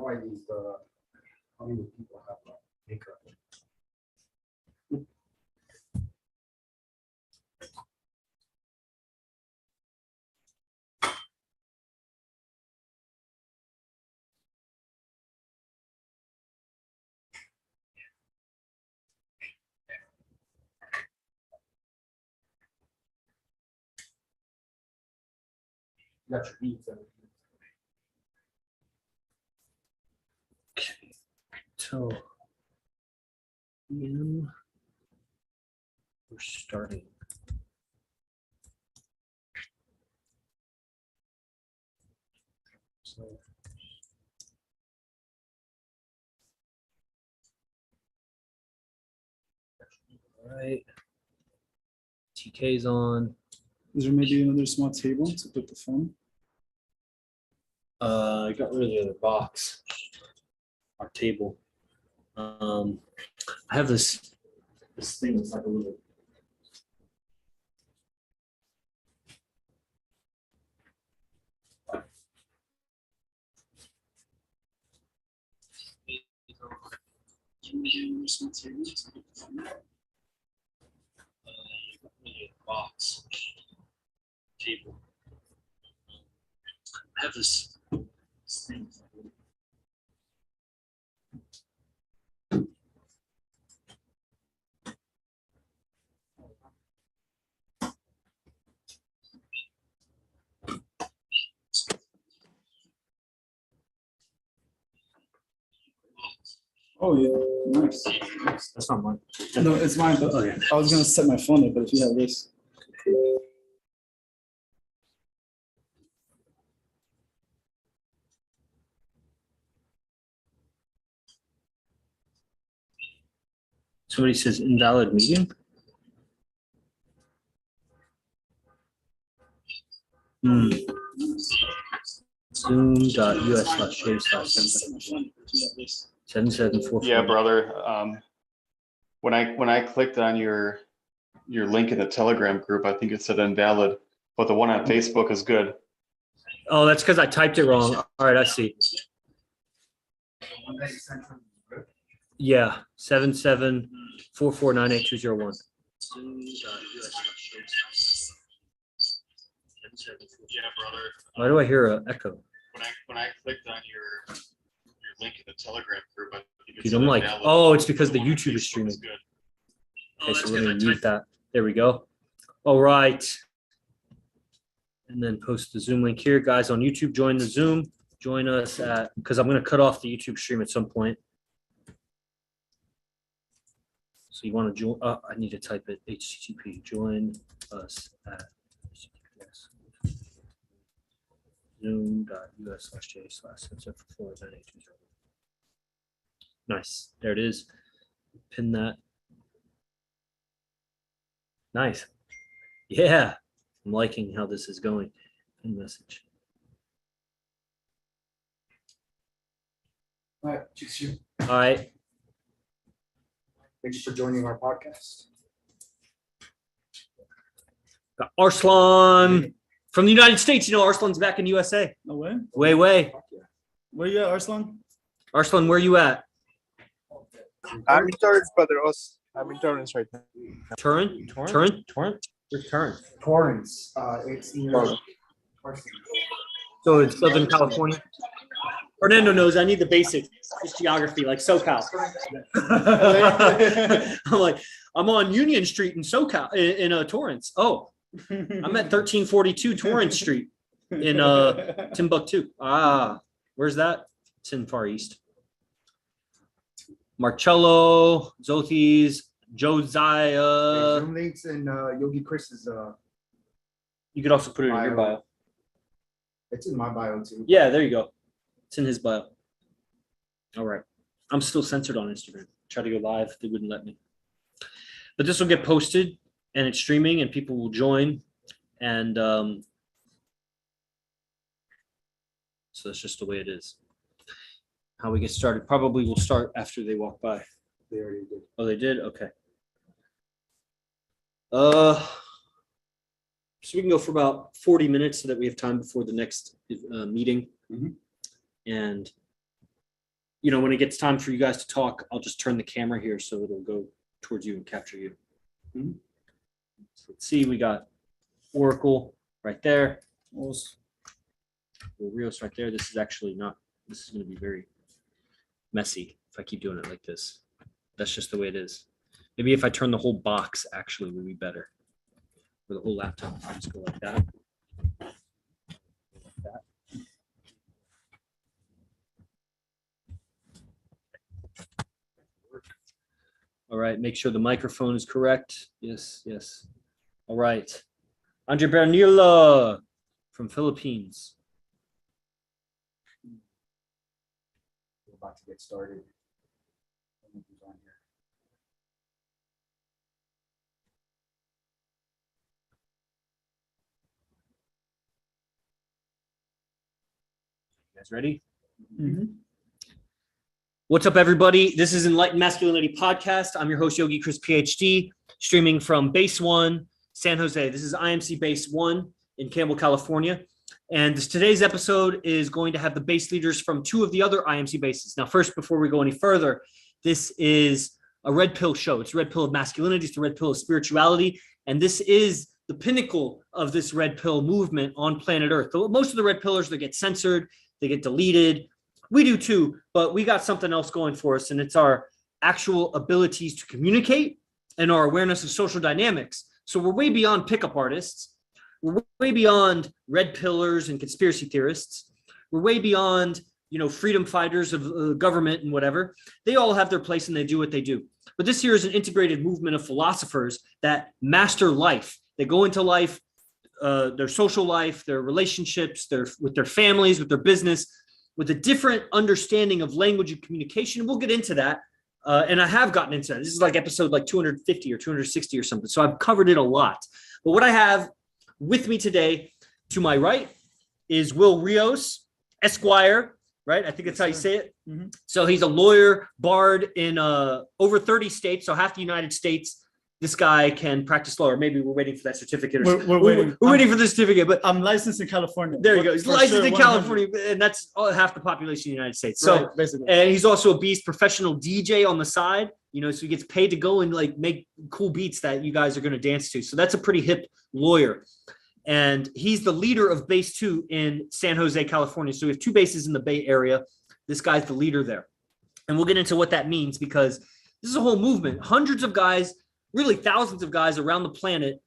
why these how many people have makeup. Got your beats. Okay. So we're starting. So all right. TK's on. Is there maybe another small table to put the phone? I got rid of the other box. Our table. I have this thing that's like a little. Box table. I have this thing. Oh yeah, nice. That's not mine. No, it's mine. But Okay. I was gonna set my phone up, but if you have this. Somebody says invalid meeting. Zoom.us/j/7744. Yeah, brother. When I clicked on your link in the Telegram group, I think it said invalid, but the one on Facebook is good. Oh, that's because I typed it wrong. All right, I see. Yeah, 7744982101. Yeah, brother. Why do I hear an echo? When I clicked on your link in the Telegram group, I think it Dude, said I'm like, invalid. oh, it's because the one on YouTube is Facebook streaming. good. Okay, so we're gonna mute that. There we go. All right. And then post the Zoom link here. Guys on YouTube, join the Zoom. Join us at, because I'm gonna cut off the YouTube stream at some point. So you want to join, I need to type it, HTTP, join us at zoom.us/j/77449820. Nice, there it is. Pin that. Nice. Yeah, I'm liking how this is going. Pin message. All right, cheers you. All right. Thanks for joining our podcast. Got Arslan from the United States. You know, Arslan's back in USA. No way. Way. Where you at, Arslan? Arslan, where you at? I'm in Torrance, brother. I'm in Torrance right now. Turin? Where's Turin? Torrance. It's near. So it's Southern California. Fernando knows I need the basics, just geography, like SoCal. I'm like, I'm on Union Street in SoCal, in Torrance. Oh, I'm at 1342 Torrance Street in Timbuktu. Ah, where's that? It's in Far East. Marcello, Zotis, Josiah. Zoom links and Yogi Chris's. You could also put it in your bio. It's in my bio too. Yeah, there you go. It's in his bio. All right. I'm still censored on Instagram. Try to go live. They wouldn't let me. But this will get posted and it's streaming and people will join. And so that's just the way it is. How we get started. Probably we'll start after they walk by. They already did. Oh, they did? Okay. So we can go for about 40 minutes so that we have time before the next meeting. Mhm. And when it gets time for you guys to talk, I'll just turn the camera here so it'll go towards you and capture you. So let's see, we got Oracle right there. Wil Rios right there. This is actually not, this is going to be very messy if I keep doing it like this. That's just the way it is. Maybe if I turn the whole box actually would be better. For the whole laptop, I'll just go like that. All right, make sure the microphone is correct. Yes, yes. All right. Andre Bernila from Philippines. We're about to get started. You guys ready? Mhm. What's up, everybody? This is Enlightened Masculinity Podcast. I'm your host, Yogi Chris, PhD, streaming from Base 1, San Jose. This is IMC Base 1 in Campbell, California. And today's episode is going to have the base leaders from two of the other IMC bases. Now, first, before we go any further, this is a red pill show. It's a red pill of masculinity. It's the red pill of spirituality. And this is the pinnacle of this red pill movement on planet Earth. Most of the red pillars, they get censored, they get deleted. We do too, but we got something else going for us, and it's our actual abilities to communicate and our awareness of social dynamics. So we're way beyond pickup artists. We're way beyond red pillars and conspiracy theorists. We're way beyond, freedom fighters of government and whatever. They all have their place and they do what they do. But this here is an integrated movement of philosophers that master life. They go into life, their social life, their relationships, with their families, with their business, with a different understanding of language and communication. We'll get into that. And I have gotten into that. This is like episode 250 or 260 or something. So I've covered it a lot. But what I have with me today, to my right, is Wil Rios, Esquire, right? I think that's how you say it. Mm-hmm. So he's a lawyer, bard in over 30 states, so half the United States. This guy can practice law, or maybe we're waiting for that certificate. We're waiting. We're waiting for the certificate, but I'm licensed in California. there you go. He's For licensed sure, in 100%. California, and that's half the population of the United States. So, Right, basically. and he's also a beast professional DJ on the side, so he gets paid to go and make cool beats that you guys are going to dance to. So that's a pretty hip lawyer. And he's the leader of Base 2 in San Jose, California. So we have two bases in the Bay Area. This guy's the leader there. And we'll get into what that means, because this is a whole movement. Hundreds of guys, really thousands of guys around the planet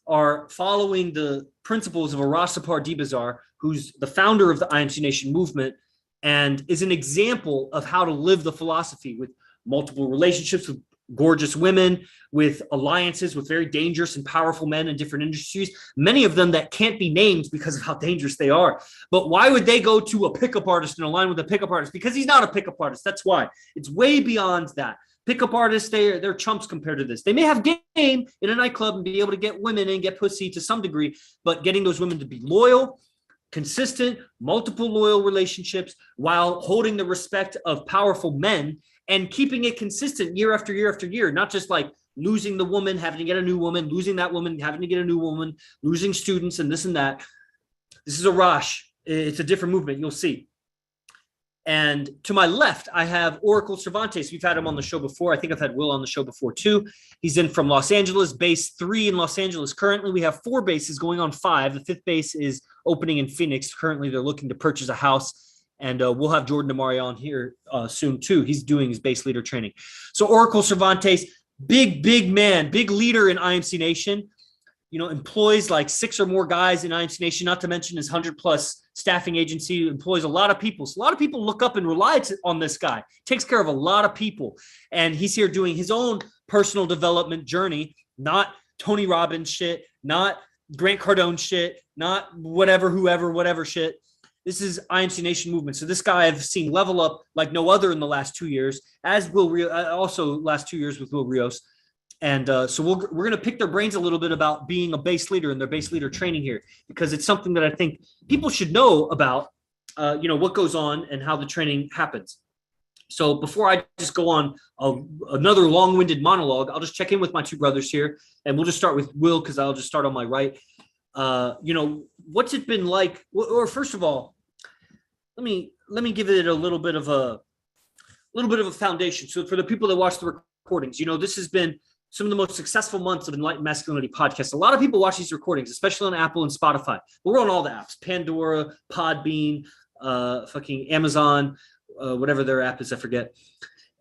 are following the principles of Arasapar Dibazar, who's the founder of the IMC Nation movement and is an example of how to live the philosophy with multiple relationships with gorgeous women, with alliances with very dangerous and powerful men in different industries, many of them that can't be named because of how dangerous they are. But why would they go to a pickup artist and align with a pickup artist? Because he's not a pickup artist. That's why. It's way beyond that. Pickup artists, they're chumps compared to this. They may have game in a nightclub and be able to get women and get pussy to some degree, but getting those women to be loyal, consistent, multiple loyal relationships while holding the respect of powerful men and keeping it consistent year after year after year, not just like losing the woman, having to get a new woman, losing that woman, having to get a new woman, losing students and this and that. This is a rush. It's a different movement. You'll see. And to my left, I have Oracle Cervantes. We've had him on the show before. I think I've had Will on the show before too. He's in from Los Angeles, base 3 in Los Angeles. Currently, we have 4 bases going on 5. The 5th base is opening in Phoenix. Currently, they're looking to purchase a house. And we'll have Jordan Amari on here soon too. He's doing his base leader training. So Oracle Cervantes, big man, big leader in IMC Nation. Employs like 6 or more guys in IMC Nation, not to mention his 100+ staffing agency, employs a lot of people. So a lot of people look up and rely on this guy. Takes care of a lot of people. And he's here doing his own personal development journey, not Tony Robbins shit, not Grant Cardone shit, not whatever shit. This is IMC Nation movement. So this guy I've seen level up like no other in the last 2 years, as Wil Rios, also last 2 years with Wil Rios. And so we're going to pick their brains a little bit about being a base leader and their base leader training here, because it's something that I think people should know about, what goes on and how the training happens. So before I just go on another long-winded monologue, I'll just check in with my 2 brothers here, and we'll just start with Will, because I'll just start on my right. What's it been like? Or first of all, let me give it a little bit of little bit of a foundation. So for the people that watch the recordings, this has been some of the most successful months of Enlightened Masculinity podcast. A lot of people watch these recordings, especially on Apple and Spotify. But we're on all the apps: Pandora, Podbean, fucking Amazon, whatever their app is, I forget.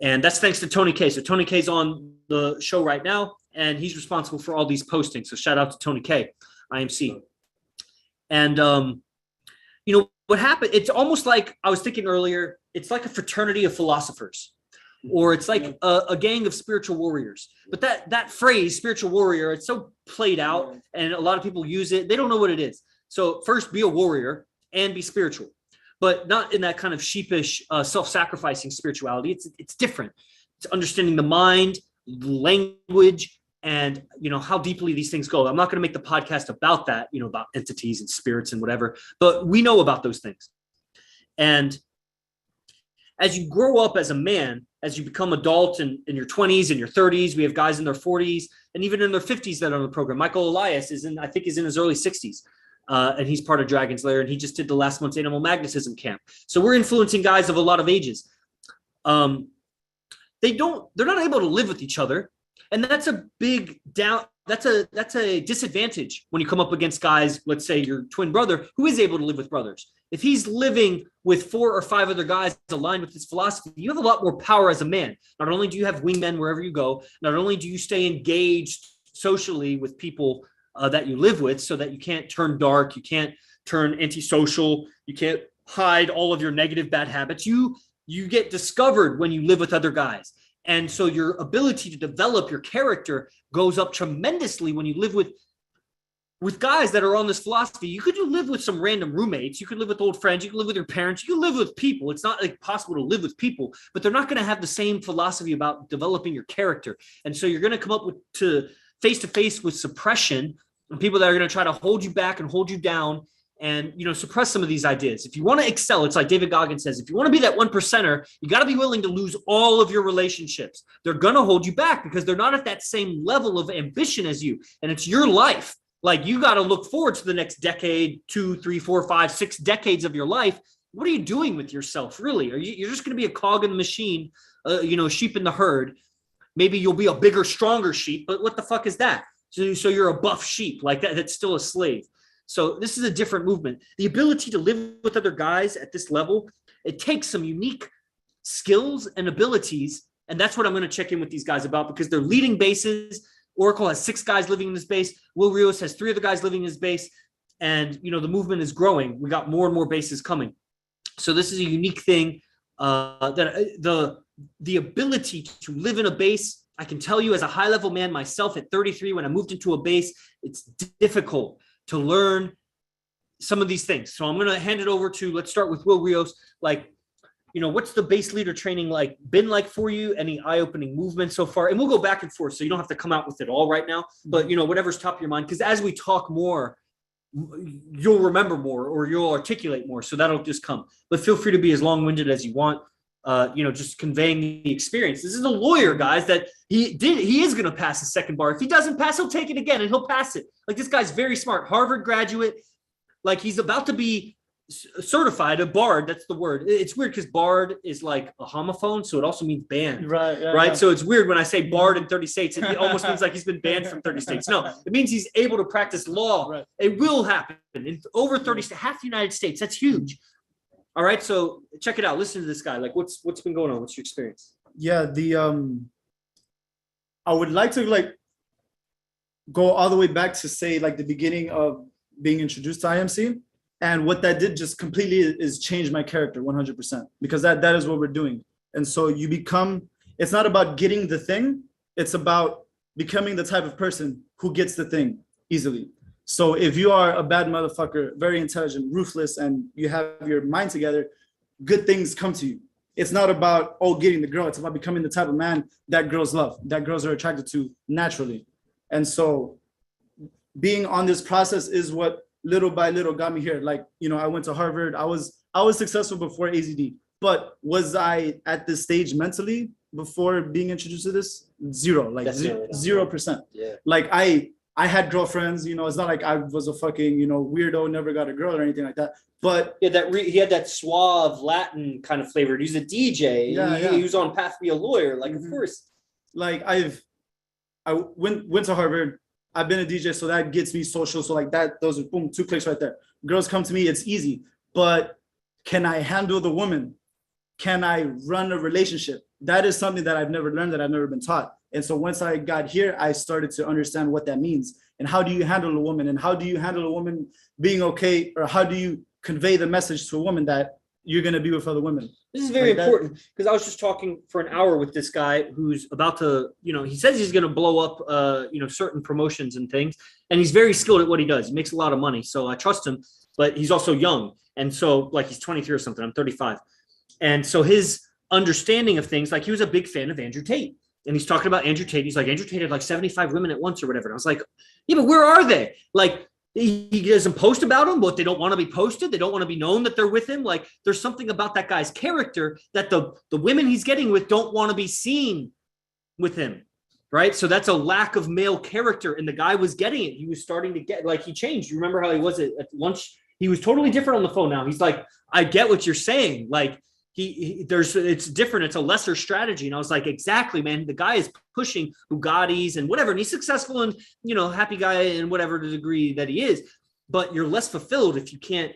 And that's thanks to Tony K. So Tony K's on the show right now, and he's responsible for all these postings. So shout out to Tony K, IMC. And what happened? It's almost like I was thinking earlier. It's like a fraternity of philosophers, or it's like a gang of spiritual warriors. But that phrase, spiritual warrior, it's so played out, and a lot of people use it. They don't know what it is. So first, be a warrior and be spiritual, but not in that kind of sheepish, self-sacrificing spirituality. It's different. It's understanding the mind, the language, and how deeply these things go. I'm not going to make the podcast about that, about entities and spirits and whatever, but we know about those things. And as you grow up as a man, as you become adult in your 20s and your 30s, we have guys in their 40s and even in their 50s that are on the program. Michael Elias is in his early 60s, and he's part of Dragon's Lair, and he just did the last month's Animal Magnetism camp. So we're influencing guys of a lot of ages. They're not able to live with each other, and that's a big down. That's a disadvantage when you come up against guys, let's say your twin brother, who is able to live with brothers. If he's living with 4 or 5 other guys aligned with his philosophy, you have a lot more power as a man. Not only do you have wingmen wherever you go, not only do you stay engaged socially with people that you live with so that you can't turn dark, you can't turn antisocial, you can't hide all of your negative bad habits. You get discovered when you live with other guys. And so your ability to develop your character goes up tremendously when you live with guys that are on this philosophy. You could live with some random roommates. You could live with old friends. You could live with your parents. You could live with people. It's not like possible to live with people, but they're not going to have the same philosophy about developing your character. And so you're going to come up to face with suppression and people that are going to try to hold you back and hold you down and, suppress some of these ideas. If you want to excel, it's like David Goggins says, if you want to be that 1%er, you got to be willing to lose all of your relationships. They're going to hold you back because they're not at that same level of ambition as you. And it's your life. Like, you got to look forward to the next decade, 2, 3, 4, 5, 6 decades of your life. What are you doing with yourself, really? You're just going to be a cog in the machine, sheep in the herd. Maybe you'll be a bigger, stronger sheep, but what the fuck is that? So you're a buff sheep like that. That's still a slave. So this is a different movement. The ability to live with other guys at this level, it takes some unique skills and abilities. And that's what I'm going to check in with these guys about, because they're leading bases. Oracle has 6 guys living in this base. Wil Rios has 3 other guys living in his base. And, the movement is growing. We got more and more bases coming. So this is a unique thing that the ability to live in a base, I can tell you as a high level man myself at 33, when I moved into a base, it's difficult to learn some of these things. So I'm going to hand it over to, let's start with Wil Rios. What's the base leader training been like for you? Any eye-opening movements so far? And we'll go back and forth, so you don't have to come out with it all right now, but whatever's top of your mind, because as we talk more, you'll remember more or you'll articulate more. So that'll just come, but feel free to be as long-winded as you want. Just conveying the experience. This is a lawyer, guys, that he is going to pass the second bar. If he doesn't pass, he'll take it again and he'll pass it. Like, this guy's very smart, Harvard graduate. Like, he's about to be certified a bard. That's the word. It's weird because bard is like a homophone, so it also means banned. Right. Yeah. So it's weird when I say bard in 30 states. It almost means like he's been banned from 30 states. No, it means he's able to practice law. Right. It will happen in over 30 states, half the United States. That's huge. All right, so check it out. Listen to this guy. Like, what's been going on? What's your experience? Yeah, I would like to go all the way back to say the beginning of being introduced to IMC, and what that did just completely is change my character 100%, because that is what we're doing. And so you become. It's not about getting the thing. It's about becoming the type of person who gets the thing easily. So if you are a bad motherfucker, very intelligent, ruthless, and you have your mind together, good things come to you. It's not about, getting the girl. It's about becoming the type of man that girls love, that girls are attracted to naturally. And so being on this process is what little by little got me here. I went to Harvard. I was successful before AZD, but was I at this stage mentally before being introduced to this? Zero, 0%. Yeah. I had girlfriends, it's not like I was a fucking, weirdo, never got a girl or anything like that. But Yeah, he had that suave Latin kind of flavor. He's a DJ. Yeah, He was on path to be a lawyer. Like, of course. like I went to Harvard. I've been a DJ, so that gets me social. So like that, those are boom, 2 clicks right there. Girls come to me, it's easy. But can I handle the woman? Can I run a relationship? That is something that I've never learned, that I've never been taught. And so once I got here, I started to understand what that means. And how do you handle a woman? And how do you handle a woman being okay? Or how do you convey the message to a woman that you're going to be with other women? This is very important because I was just talking for an hour with this guy who's about to, he says he's going to blow up, certain promotions and things. And he's very skilled at what he does. He makes a lot of money. So I trust him, but he's also young. And so like he's 23 or something. I'm 35. And so his understanding of things, like he was a big fan of Andrew Tate. And he's talking about Andrew Tate. He's like, Andrew Tate had like 75 women at once or whatever. And I was like, yeah, but where are they? Like, he doesn't post about them, but they don't want to be posted. They don't want to be known that they're with him. Like, there's something about that guy's character that the women he's getting with don't want to be seen with him, right? So that's a lack of male character. And the guy was getting it. He was starting to get, like, he changed. You remember how he was at lunch? He was totally different on the phone now. He's like, I get what you're saying. Like, it's different. It's a lesser strategy. And I was like, exactly, man. The guy is pushing Bugattis and whatever. And he's successful and, happy guy in whatever degree that he is. But you're less fulfilled if you can't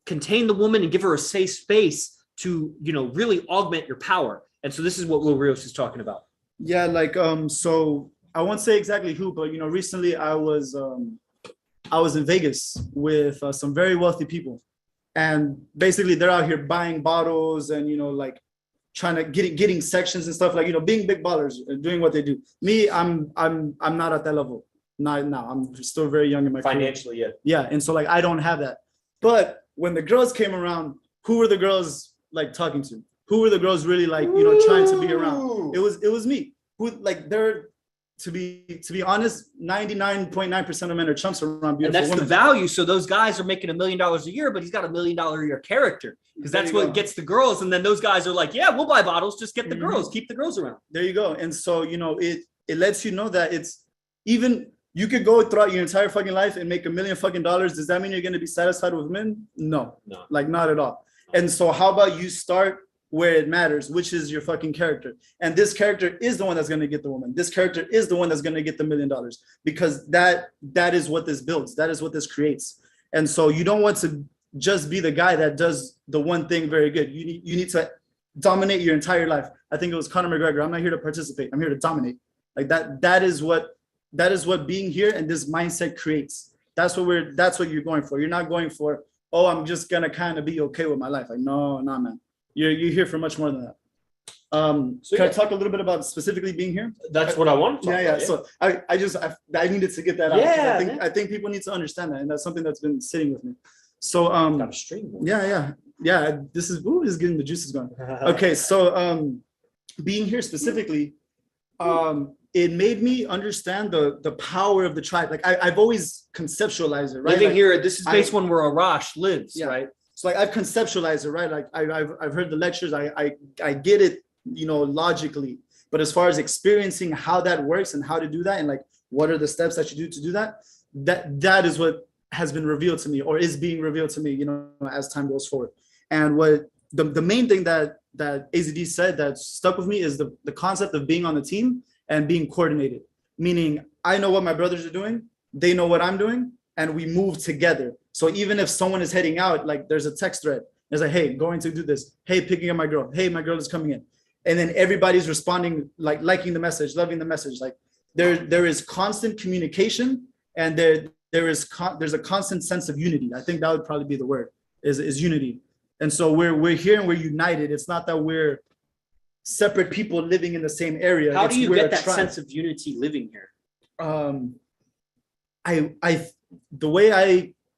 contain the woman and give her a safe space to, really augment your power. And so this is what Wil Rios is talking about. Yeah, like, so I won't say exactly who, but, recently I was in Vegas with some very wealthy people. And basically they're out here buying bottles and, like trying to getting sections and stuff, like, being big ballers and doing what they do. Me, I'm not at that level. Not now. I'm still very young in my financially, career. Yeah. And so like, I don't have that. But when the girls came around, who were the girls like talking to? Who were the girls really like, trying to be around? It was me. Who like to be honest, 99.9% of men are chumps around beautiful women. And that's women. the value. So those guys are making $1 million a year, but he's got $1 million a year character because that's what gets the girls. And then those guys are like, yeah, we'll buy bottles. Just get the girls, keep the girls around. There you go. And so, it lets you know that it's even, you could go throughout your entire fucking life and make $1 million fucking dollars. Does that mean you're going to be satisfied with men? No, like not at all. And so how about you start where it matters, which is your fucking character. And this character is the one that's going to get the woman. This character is the one that's going to get the $1 million, because that is what this builds. That is what this creates. And so you don't want to just be the guy that does the one thing very good. You need to dominate your entire life. I think it was Conor McGregor. I'm not here to participate. I'm here to dominate. Like that is what being here and this mindset creates. That's what you're going for. You're not going for, oh, I'm just going to kind of be okay with my life. Like, no, man. You're here for much more than that. So can I talk a little bit about specifically being here? That's what I want to talk about. So I needed to get that out. Yeah, I think people need to understand that, and that's something that's been sitting with me. So got a stream. Yeah. This is getting the juices going. Okay, so being here specifically, it made me understand the power of the tribe. Like I've always conceptualized it, right? Living here, this is based on where Arash lives, right? So like I've conceptualized it, right? Like I've heard the lectures, I get it, logically. But as far as experiencing how that works and how to do that, and like what are the steps that you do to do that, that is what has been revealed to me, or is being revealed to me, as time goes forward. And what the main thing that AZD said that stuck with me is the concept of being on the team and being coordinated. Meaning I know what my brothers are doing, they know what I'm doing, and we move together. So even if someone is heading out, like there's a text thread, it's like, hey, going to do this. Hey, picking up my girl. Hey, my girl is coming in. And then everybody's responding, like liking the message, loving the message. Like there is constant communication, and there's a constant sense of unity. I think that would probably be the word, is unity. And so we're here and we're united. It's not that we're separate people living in the same area. How do you get that sense of unity living here?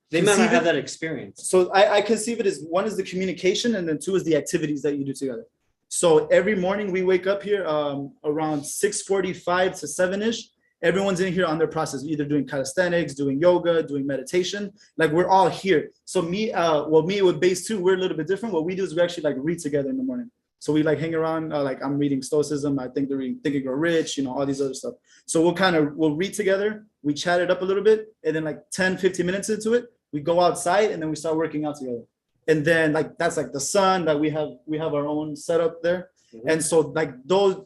They might not have that experience. So I conceive it as, one is the communication, and then two is the activities that you do together. So every morning we wake up here around 6:45 to 7-ish. Everyone's in here on their process, either doing calisthenics, doing yoga, doing meditation. Like we're all here. So me with base 2, we're a little bit different. What we do is we actually like read together in the morning. So we like hang around, like I'm reading Stoicism. I think they're reading Think and Grow Rich, all these other stuff. So we'll read together. We chat it up a little bit. And then like 10, 15 minutes into it, we go outside and then we start working out together. And then like, that's like the sun that we have our own setup there. Mm-hmm. And so like those,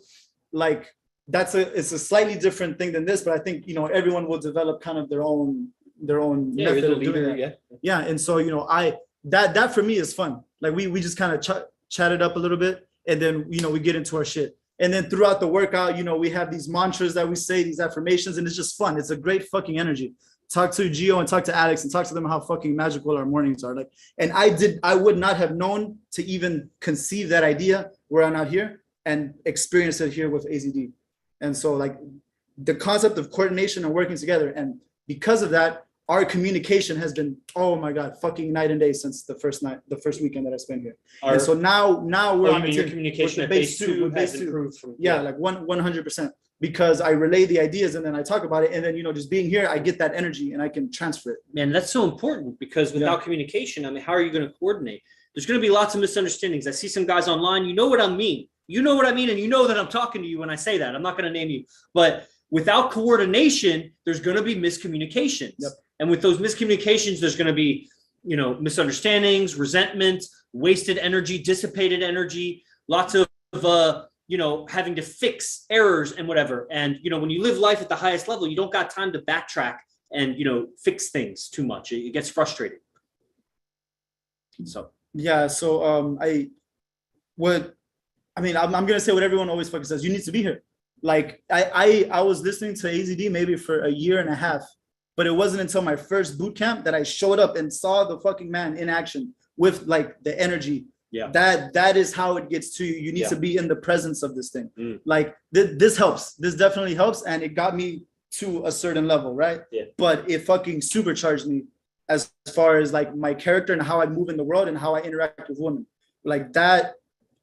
like it's a slightly different thing than this, but I think, everyone will develop kind of their own method of doing that. Yeah. And so, that for me is fun. Like we just kind of chat it up a little bit, and then we get into our shit. And then throughout the workout, we have these mantras that we say, these affirmations, and it's just fun. It's a great fucking energy. Talk to Gio and talk to Alex and talk to them how fucking magical our mornings are. Like, and I would not have known to even conceive that idea were I not here and experience it here with AZD. And so like the concept of coordination and working together, and because of that, our communication has been, oh my God, fucking night and day since the first weekend that I spent here. And so now we're on your communication at base two has improved from like 100%, because I relay the ideas and then I talk about it, and then just being here, I get that energy and I can transfer it. Man, that's so important, because without communication, I mean, how are you going to coordinate? There's going to be lots of misunderstandings. I see some guys online, you know what I mean, and you know that I'm talking to you when I say that. I'm not going to name you, but without coordination, there's going to be miscommunications. Yep. And with those miscommunications, there's going to be, misunderstandings, resentment, wasted energy, dissipated energy, lots of, having to fix errors and whatever. And, when you live life at the highest level, you don't got time to backtrack and, fix things too much. It gets frustrating. So, yeah. So I'm going to say what everyone always fucking says. You need to be here. Like I was listening to AZD maybe for a year and a half. But it wasn't until my first boot camp that I showed up and saw the fucking man in action with like the energy. Yeah. That is how it gets to you. You need to be in the presence of this thing. Like this helps. This definitely helps. And it got me to a certain level, right? Yeah. But it fucking supercharged me as far as like my character and how I move in the world and how I interact with women. Like that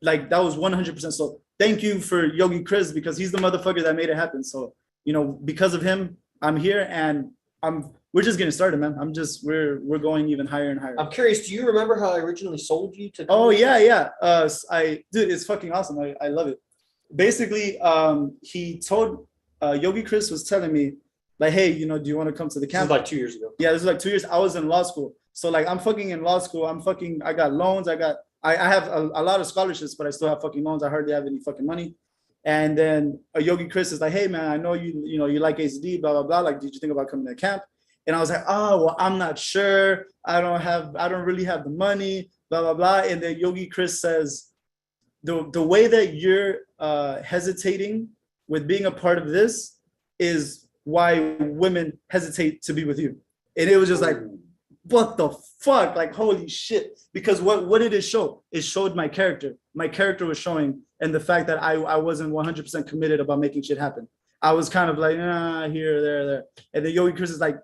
was 100%. So thank you for Yogi Chris, because he's the motherfucker that made it happen. So, because of him, I'm here, and we're just getting started, man. We're going even higher and higher. I'm curious, do you remember how I originally sold you to? Oh yeah. Dude, it's fucking awesome. I love it. Basically, he told Yogi Chris was telling me like, hey, do you want to come to the camp? This was like 2 years ago. Yeah, this was like 2 years. I was in law school. So like I'm fucking in law school. I got loans. I have a lot of scholarships, but I still have fucking loans. I hardly have any fucking money. And then Yogi Chris is like, hey man, I know you like AZD, blah, blah, blah. Like, did you think about coming to camp? And I was like, oh, well, I'm not sure. I don't really have the money, blah, blah, blah. And then Yogi Chris says, the way that you're hesitating with being a part of this is why women hesitate to be with you. And it was just like, what the fuck? Like, holy shit. Because what did it show? It showed my character. My character was showing, and the fact that I wasn't 100% committed about making shit happen. I was kind of like, here, there. And then Yogi Chris is like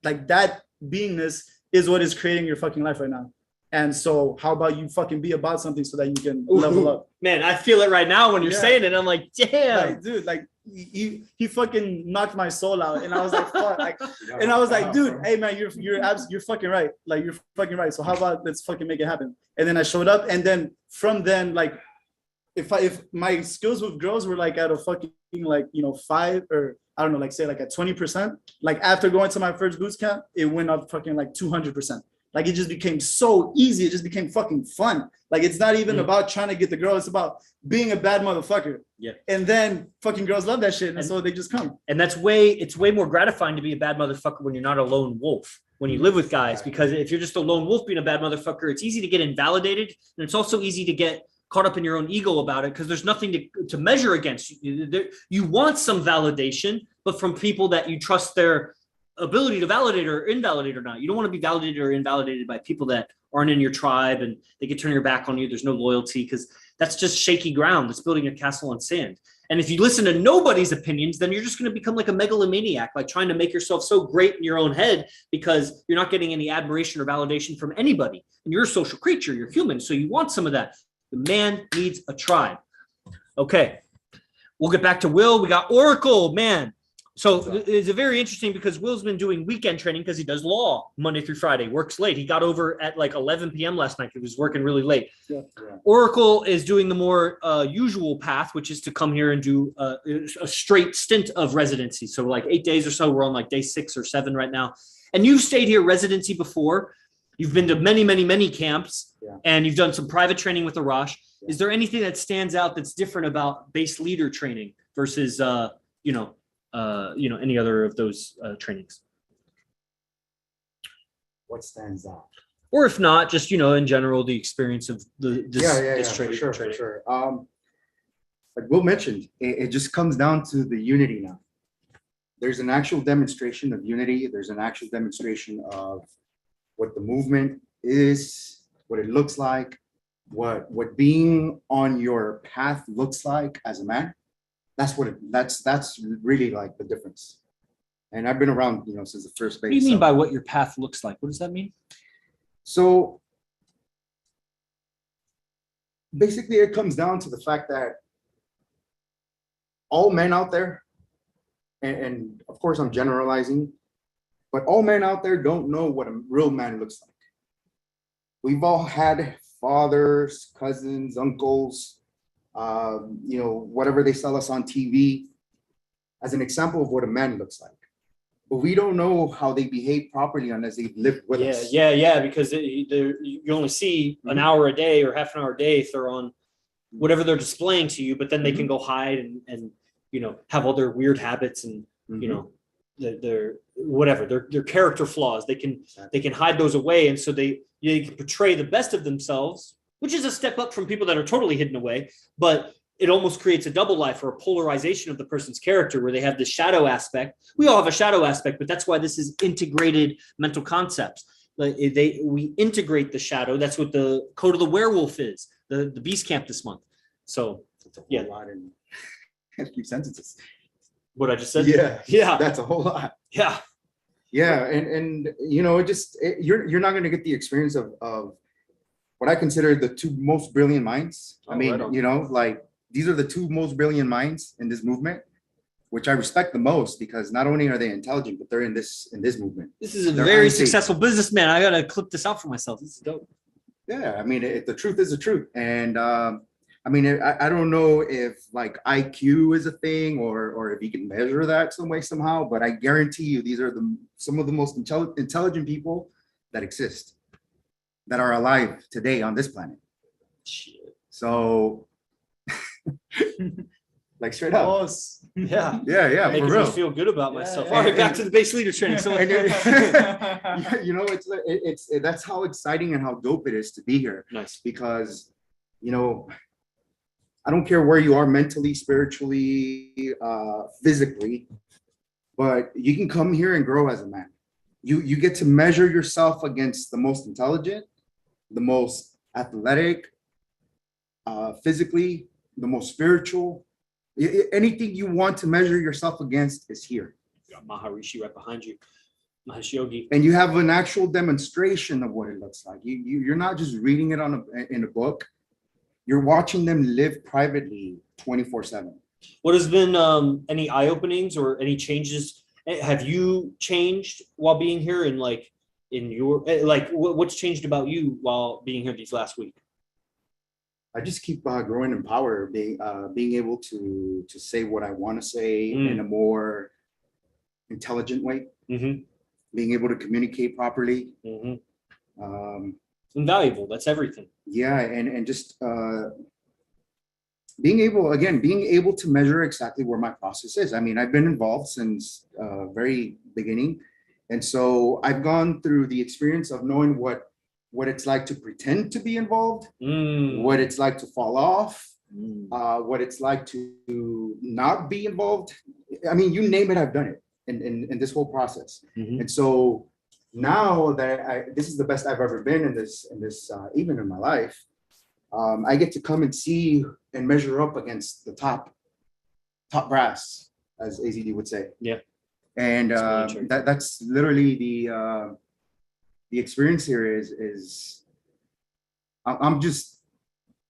that beingness is what is creating your fucking life right now. And so how about you fucking be about something so that you can level up? Man, I feel it right now when you're saying it. I'm like, damn. Like, dude, like he fucking knocked my soul out. And I was like, fuck. And I was like, dude, hey man, you're fucking right. Like, you're fucking right. So how about let's fucking make it happen? And then I showed up. And then from then, like, if my skills with girls were like at a fucking like 5 or I don't know, like say like at 20%, like after going to my first boots camp, it went up fucking like 200%. Like it just became so easy. It just became fucking fun. Like it's not even about trying to get the girl. It's about being a bad motherfucker. Yeah. And then fucking girls love that shit. And so they just come. And it's way more gratifying to be a bad motherfucker when you're not a lone wolf, when you live with guys, because if you're just a lone wolf being a bad motherfucker, it's easy to get invalidated. And it's also easy to get caught up in your own ego about it because there's nothing to measure against. You want some validation, but from people that you trust their ability to validate or invalidate or not. You don't want to be validated or invalidated by people that aren't in your tribe and they can turn your back on you. There's no loyalty because that's just shaky ground. That's building a castle on sand. And if you listen to nobody's opinions, then you're just going to become like a megalomaniac, like trying to make yourself so great in your own head because you're not getting any admiration or validation from anybody. And you're a social creature, you're human. So you want some of that. The man needs a tribe. Okay. We'll get back to Will. We got Oracle, man. So it's a very interesting because Will's been doing weekend training because he does law Monday through Friday, works late. He got over at like 11 p.m. last night. He was working really late. Yeah. Oracle is doing the more usual path, which is to come here and do a straight stint of residency. So like 8 days or so. We're on like day 6 or 7 right now. And you've stayed here residency before. You've been to many, many, many camps, and you've done some private training with Arash. Is there anything that stands out that's different about base leader training versus any other of those trainings? What stands out? Or if not, just in general, the experience of this For training. sure, for sure. Like Will mentioned, it just comes down to the unity now. There's an actual demonstration of unity. There's an actual demonstration of what the movement is, what it looks like, what being on your path looks like as a man. That's really like the difference. And I've been around, since the first base. What do you mean so- by what your path looks like? What does that mean? So basically it comes down to the fact that all men out there, and of course I'm generalizing, but all men out there don't know what a real man looks like. We've all had fathers, cousins, uncles, whatever they sell us on TV as an example of what a man looks like. But we don't know how they behave properly unless they've lived with us. Yeah, because you only see an hour a day or half an hour a day if they're on whatever they're displaying to you, but then they can go hide and have all their weird habits and their whatever their character flaws. They can hide those away, and so they can portray the best of themselves, which is a step up from people that are totally hidden away. But it almost creates a double life or a polarization of the person's character where they have the shadow aspect. We all have a shadow aspect, but that's why this is integrated mental concepts. Like we integrate the shadow. That's what the code of the werewolf is, the beast camp this month. So It's a whole Yeah. lot in a few sentences. what I just said. Yeah, that's a whole lot. Yeah. Yeah, and you're not going to get the experience of what I consider the two most brilliant minds. I Oh, mean, right on. like these are the two most brilliant minds in this movement, which I respect the most because not only are they intelligent, but they're in this movement. This is a They're very IMC. successful businessman. I gotta clip this out for myself. This is dope. Yeah, I mean, the truth is the truth, and I mean, I don't know if like IQ is a thing or if you can measure that some way somehow, but I guarantee you these are some of the most intelligent people that exist, that are alive today on this planet. Shit. So, like straight up, Yeah. yeah, Making for me real. feel good about myself. yeah. All right, back to the base leader training. So And it's that's how exciting and how dope it is to be here nice. because I don't care where you are mentally, spiritually, physically, but you can come here and grow as a man. You get to measure yourself against the most intelligent, the most athletic, physically, the most spiritual. Anything you want to measure yourself against is here. Got Maharishi right behind you. Mahesh Yogi. And you have an actual demonstration of what it looks like. You're not just reading it in a book. You're watching them live privately 24/7. What has been any eye openings or any changes? Have you changed while being here? And like in your what's changed about you while being here these last week? I just keep growing in power, being able to say what I want to say in a more intelligent way, Mm-hmm. being able to communicate properly. Mm-hmm. Invaluable. That's everything. Yeah, and just being able to measure exactly where my process is. I mean, I've been involved since very beginning, and so I've gone through the experience of knowing what it's like to pretend to be involved, what it's like to fall off, what it's like to not be involved. I mean, you name it, I've done it in this whole process. Mhm. And so now that this is the best I've ever been in this even in my life, I get to come and see and measure up against the top brass, as AZD would say. Yeah. And That's really true. that's literally the experience here is I'm just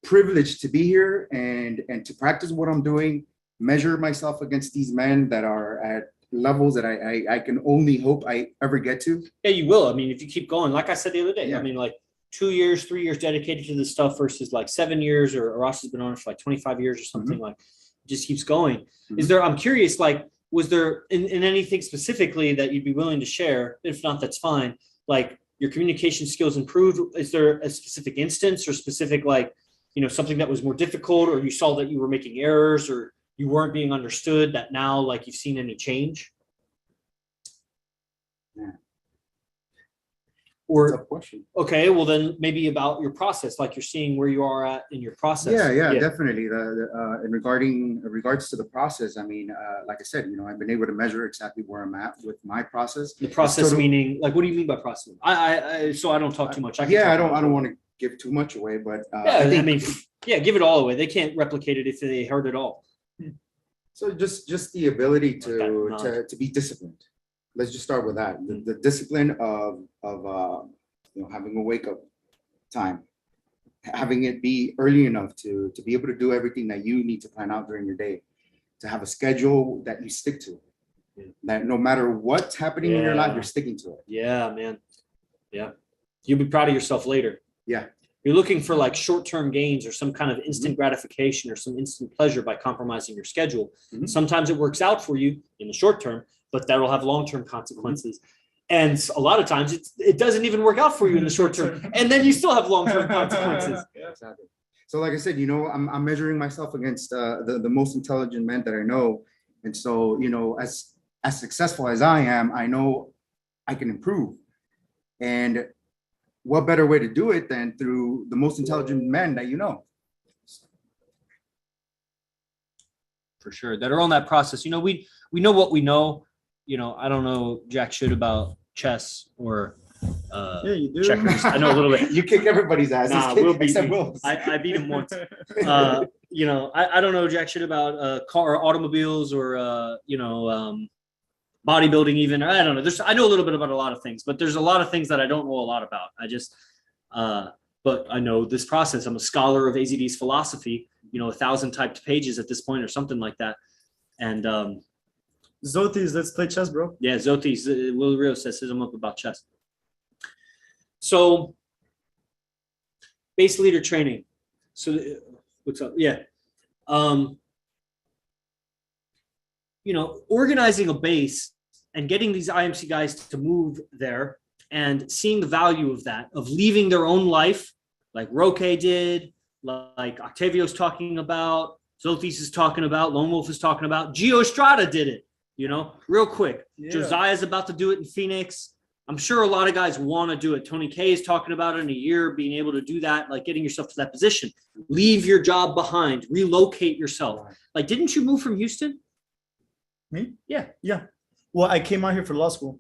privileged to be here and to practice what I'm doing, measure myself against these men that are levels that I can only hope I ever get to. Yeah, you will. I mean, if you keep going, like I said the other day, Yeah. I mean, like 2 years, 3 years dedicated to this stuff versus like 7 years, or Ross has been on it for like 25 years or something, like it just keeps going. Is there, I'm curious, like, was there in anything specifically that you'd be willing to share? If not, that's fine. Like your communication skills improved. Is there a specific instance or specific, like, you know, something that was more difficult, or you saw that you were making errors, or you weren't being understood, that now like you've seen any change? Yeah. Or Tough question. okay, well then maybe about your process, like you're seeing where you are at in your process. Yeah, definitely. In regards to the process, I mean, like I said, you know, I've been able to measure exactly where I'm at with my process. The process total- meaning, like, what do you mean by process? So I don't talk too much. I don't want to give too much away, but Yeah, I mean, yeah, give it all away. They can't replicate it if they heard it all. so just the ability Like that to be disciplined. Let's just start with that. The discipline of you know, having a wake up time, having it be early enough to be able to do everything that you need to plan out during your day, to have a schedule that you stick to, that no matter what's happening in your life, Yeah. you're sticking to it. Yeah, man. Yeah. You'll be proud of yourself later. Yeah. You're looking for like short-term gains or some kind of instant gratification or some instant pleasure by compromising your schedule. Mhm. Sometimes it works out for you in the short term, but that'll have long-term consequences. And a lot of times it doesn't even work out for you in the short term. And then you still have long-term consequences. Exactly. So like I said, you know, I'm measuring myself against the most intelligent men that I know. And so, you know, as successful as I am, I know I can improve. And what better way to do it than through the most intelligent men that you know? For sure. That are on that process. You know, we know what we know. You know, I don't know jack shit about chess or Yeah, you do. checkers. I know a little bit. You kick everybody's ass. Nah, Will beat except me. Will's. I beat him once. You know, I don't know jack shit about car or automobiles or you know, bodybuilding even. I don't know. I know a little bit about a lot of things, but there's a lot of things that I don't know a lot about. I just but I know this process. I'm a scholar of AZD's philosophy, you know, 1,000 typed pages at this point or something like that. And Zotis, let's play chess, bro. yeah, Zotis, Wil Rios says him up about chess. So base leader training. So what's up? Yeah. You know, organizing a base and getting these IMC guys to move there and seeing the value of that, of leaving their own life, like Roque did, like Octavio's talking about, Zotis is talking about, Lone Wolf is talking about, Gio Estrada did it, you know, real quick. Yeah. Josiah's about to do it in Phoenix. I'm sure a lot of guys want to do it. Tony K is talking about it in a year, being able to do that, like getting yourself to that position. Leave your job behind, relocate yourself. Like, didn't you move from Houston? Me? Yeah. Yeah. Well, I came out here for law school.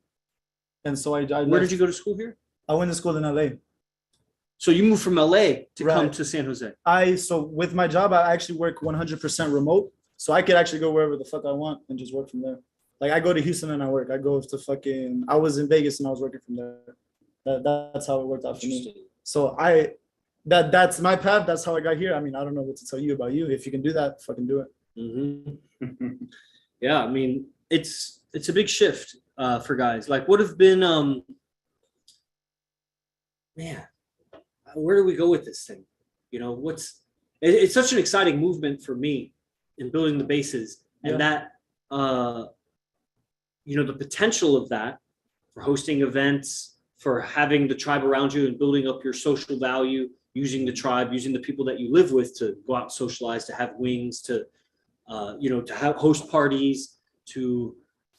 And so I Where did you go to school here? I went to school in LA. So you moved from LA to come Right. to San Jose. So with my job, I actually work 100% remote. So I could actually go wherever the fuck I want and just work from there. Like I go to Houston and I work. I go to I was in Vegas and I was working from there. That's how it worked out for me. So that's my path. That's how I got here. I mean, I don't know what to tell you about you. If you can do that, fucking do it. Mm-hmm. Yeah, I mean, it's a big shift for guys. Like, would have been, man, where do we go with this thing? You know, it's such an exciting movement for me in building the bases, and that, you know, the potential of that for hosting events, for having the tribe around you and building up your social value, using the tribe, using the people that you live with to go out and socialize, to have wings, to, you know, to have host parties, to,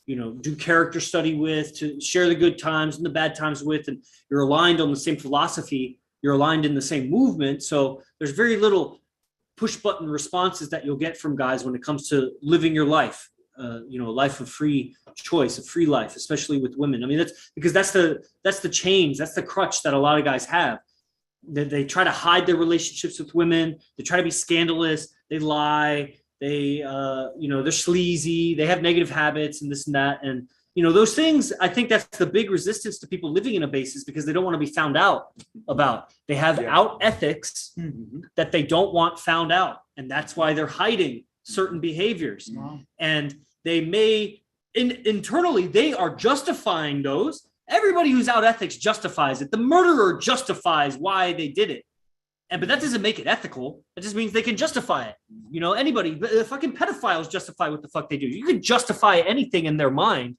you know, do character study with, to share the good times and the bad times with, and you're aligned on the same philosophy, you're aligned in the same movement. So there's very little push button responses that you'll get from guys when it comes to living your life, you know, a life of free choice, a free life, especially with women. I mean, that's because that's the chains, that's the crutch that a lot of guys have. They try to hide their relationships with women. They try to be scandalous. They lie. They, you know, they're sleazy. They have negative habits and this and that. And, you know, those things, I think that's the big resistance to people living in a base is because they don't want to be found out about. They have out ethics that they don't want found out. And that's why they're hiding certain behaviors. Wow. And they may internally, they are justifying those. Everybody who's out ethics justifies it. The murderer justifies why they did it. But that doesn't make it ethical. It just means they can justify it. You know, anybody, fucking pedophiles justify what the fuck they do. You can justify anything in their mind,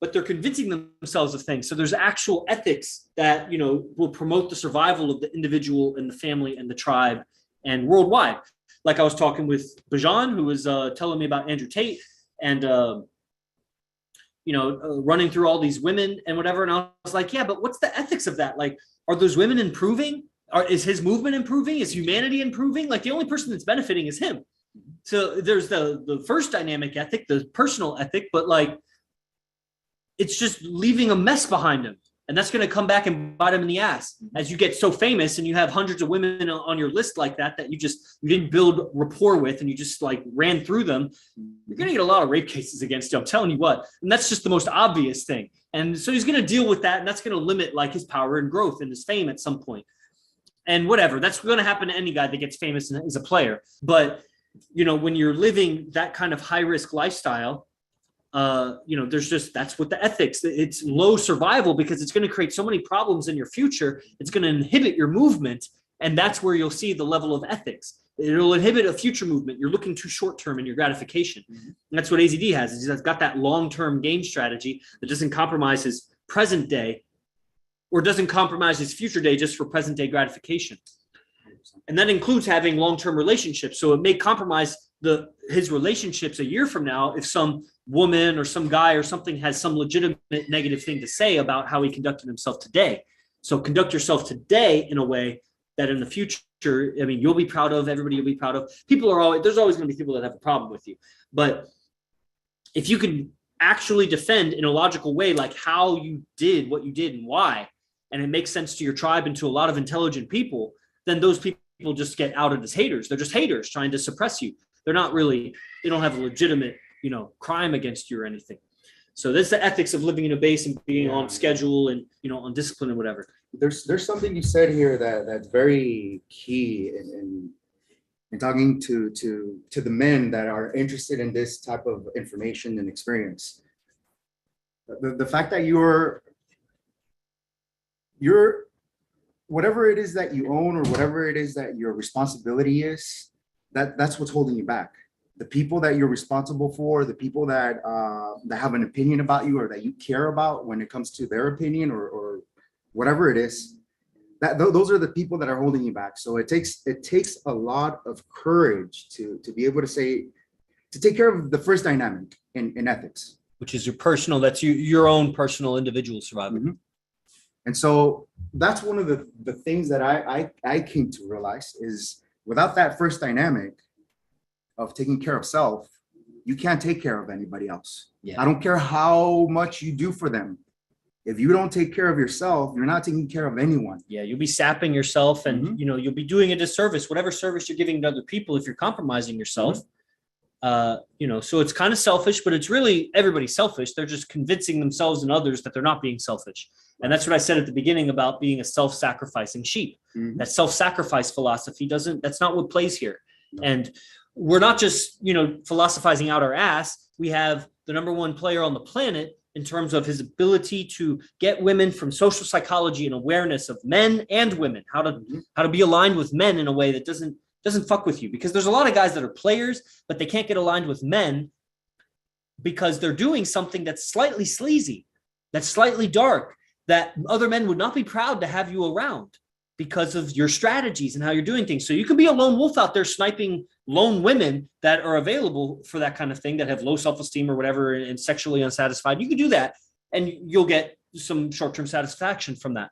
but they're convincing themselves of things. So there's actual ethics that, you know, will promote the survival of the individual and the family and the tribe and worldwide. Like I was talking with Bajan, who was telling me about Andrew Tate and, running through all these women and whatever. And I was like, yeah, but what's the ethics of that? Like, are those women improving? Is his movement improving? Is humanity improving? Like, the only person that's benefiting is him. So there's the first dynamic ethic, the personal ethic, but like, it's just leaving a mess behind him. And that's going to come back and bite him in the ass as you get so famous and you have hundreds of women on your list like that you didn't build rapport with, and you just like ran through them. You're going to get a lot of rape cases against you. I'm telling you what. And that's just the most obvious thing. And so he's going to deal with that. And that's going to limit like his power and growth and his fame at some point. And whatever, that's going to happen to any guy that gets famous and is a player. But, you know, when you're living that kind of high risk lifestyle, that's what the ethics, it's low survival because it's going to create so many problems in your future. It's going to inhibit your movement. And that's where you'll see the level of ethics. It'll inhibit a future movement. You're looking too short term in your gratification. And that's what AZD has. He's got that long-term game strategy that doesn't compromise his present day or doesn't compromise his future day just for present day gratification. And that includes having long-term relationships. So it may compromise his relationships a year from now if some woman or some guy or something has some legitimate negative thing to say about how he conducted himself today. So conduct yourself today in a way that in the future, I mean, you'll be proud of, everybody will be proud of. There's always going to be people that have a problem with you. But if you can actually defend in a logical way, like how you did what you did and why, and it makes sense to your tribe and to a lot of intelligent people, then those people just get outed as haters. They're just haters trying to suppress you. They don't have a legitimate, crime against you or anything. So that's the ethics of living in a base and being on schedule and, on discipline and whatever. There's something you said here that's very key in talking to the men that are interested in this type of information and experience. The fact that you're whatever it is that you own or whatever it is that your responsibility is, that's what's holding you back. The people that you're responsible for, the people that have an opinion about you or that you care about when it comes to their opinion or whatever it is, those are the people that are holding you back. So it takes a lot of courage to be able to take care of the first dynamic in ethics, which is that's your own personal individual survival. Mm-hmm. And so that's one of the things that I came to realize is without that first dynamic of taking care of self, you can't take care of anybody else. Yeah. I don't care how much you do for them. If you don't take care of yourself, you're not taking care of anyone. Yeah, you'll be sapping yourself and, you'll be doing a disservice, whatever service you're giving to other people if you're compromising yourself. So it's kind of selfish, but it's really everybody's selfish. They're just convincing themselves and others that they're not being selfish. And that's what I said at the beginning about being a self-sacrificing sheep. Mm-hmm. That self-sacrifice philosophy that's not what plays here. No. And we're not just, philosophizing out our ass. We have the number one player on the planet in terms of his ability to get women from social psychology and awareness of men and women, how to be aligned with men in a way that doesn't fuck with you. Because there's a lot of guys that are players, but they can't get aligned with men because they're doing something that's slightly sleazy, that's slightly dark, that other men would not be proud to have you around because of your strategies and how you're doing things. So you could be a lone wolf out there sniping lone women that are available for that kind of thing, that have low self-esteem or whatever and sexually unsatisfied. You could do that and you'll get some short-term satisfaction from that.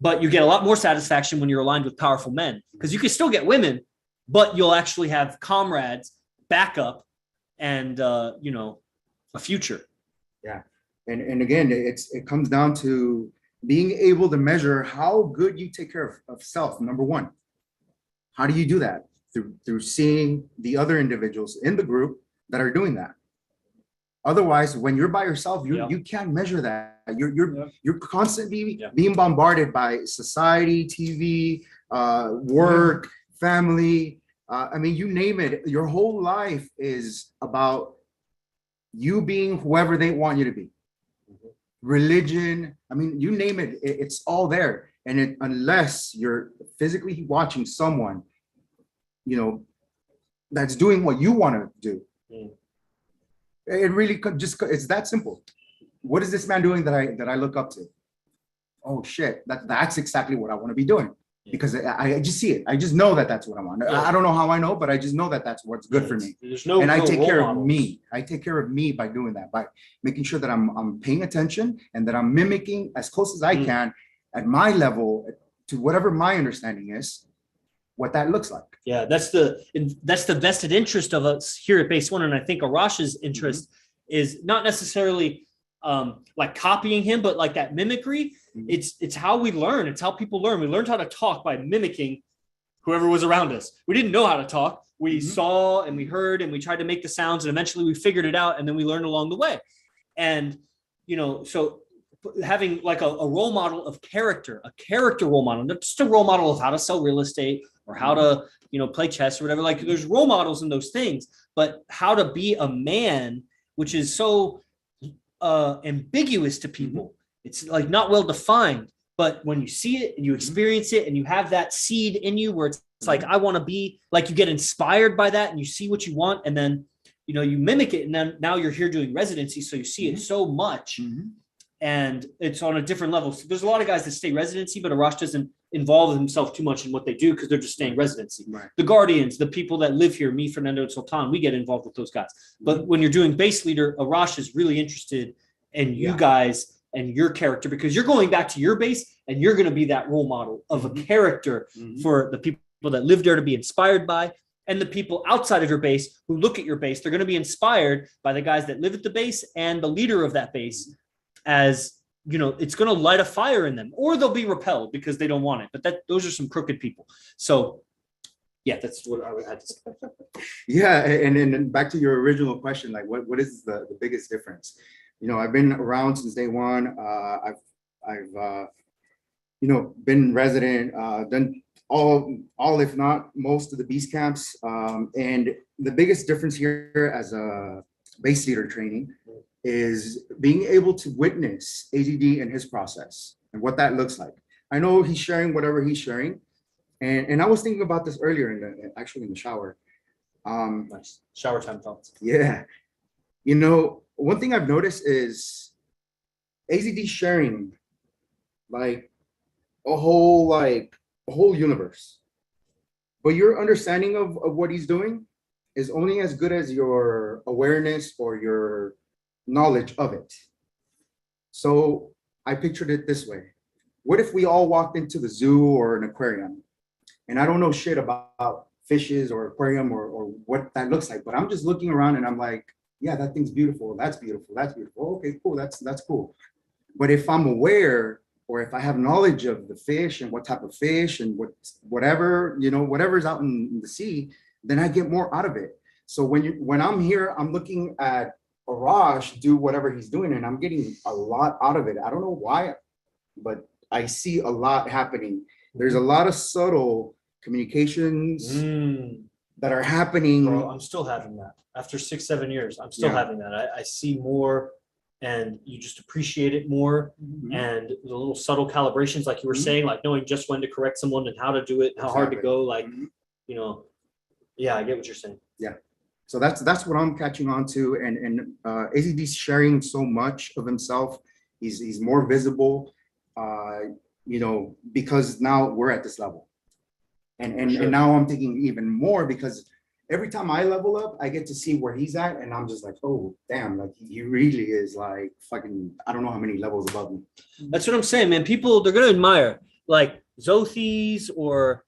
But you get a lot more satisfaction when you're aligned with powerful men, because you can still get women, but you'll actually have comrades, backup, and a future. Yeah. And again, it comes down to being able to measure how good you take care of self. Number one, how do you do that? Through seeing the other individuals in the group that are doing that. Otherwise, when you're by yourself, you can't measure that. You're constantly being bombarded by society, TV, work, family. You name it. Your whole life is about you being whoever they want you to be. Religion, I mean, you name it, it's all there. And unless you're physically watching someone, that's doing what you want to do, it really could it's that simple. What is this man doing that I look up to? Oh shit, that's exactly what I want to be doing. Because I just see it. I just know that that's what I want. I don't know how I know, but I just know that that's what's good for me. And I take care of me. I take care of me by doing that, by making sure that I'm paying attention and that I'm mimicking as close as I can at my level to whatever my understanding is, what that looks like. Yeah, that's the vested interest of us here at Base One. And I think Arash's interest is not necessarily like copying him, but like that mimicry. It's how we learn. It's how people learn. We learned how to talk by mimicking whoever was around us. We didn't know how to talk. We saw and we heard and we tried to make the sounds, and eventually we figured it out, and then we learned along the way. And so having like a role model of character, a character role model, not just a role model of how to sell real estate or how to play chess or whatever. Like there's role models in those things, but how to be a man, which is so ambiguous to people. It's like not well defined, but when you see it and you experience it and you have that seed in you where it's like, I want to be like, you get inspired by that and you see what you want, and then you mimic it, and then now you're here doing residency, so you see it so much, and it's on a different level. So there's a lot of guys that stay residency, but Arash doesn't involve himself too much in what they do because they're just staying residency. Right. The Guardians, the people that live here, me, Fernando, and Sultan, we get involved with those guys. But when you're doing base leader, Arash is really interested in you guys and your character, because you're going back to your base and you're going to be that role model of a character for the people that live there to be inspired by, and the people outside of your base who look at your base, they're going to be inspired by the guys that live at the base and the leader of that base. As it's going to light a fire in them, or they'll be repelled because they don't want it. But those are some crooked people. So yeah, that's what I would add to say. Yeah, and then back to your original question, like what is the biggest difference? I've been around since day one. I've been resident, done all if not most of the beast camps. And the biggest difference here as a base leader training is being able to witness AZD in his process and what that looks like. I know he's sharing whatever he's sharing. And I was thinking about this earlier in the shower. Nice. Shower time thoughts. Yeah. One thing I've noticed is AZD sharing like a whole universe. But your understanding of what he's doing is only as good as your awareness or your knowledge of it. So I pictured it this way. What if we all walked into the zoo or an aquarium, and I don't know shit about fishes or aquarium or what that looks like, but I'm just looking around and I'm like, yeah, that thing's beautiful. That's beautiful. That's beautiful. Okay, cool. That's cool. But if I'm aware, or if I have knowledge of the fish and what type of fish and whatever's out in the sea, then I get more out of it. So when I'm here, I'm looking at Arash do whatever he's doing, and I'm getting a lot out of it. I don't know why, but I see a lot happening. There's a lot of subtle communications that are happening. Bro, I'm still having that. After 6-7 years, I'm still having that. I see more, and you just appreciate it more. And the little subtle calibrations, like you were saying, like knowing just when to correct someone and how to do it, how hard to go. Like, yeah, I get what you're saying. Yeah. So that's what I'm catching on to. And AZD's sharing so much of himself. He's more visible, because now we're at this level. And now I'm thinking even more, because every time I level up, I get to see where he's at, and I'm just like, oh damn, like he really is like fucking, I don't know how many levels above me. That's what I'm saying, man. People, they're gonna admire like Zothes or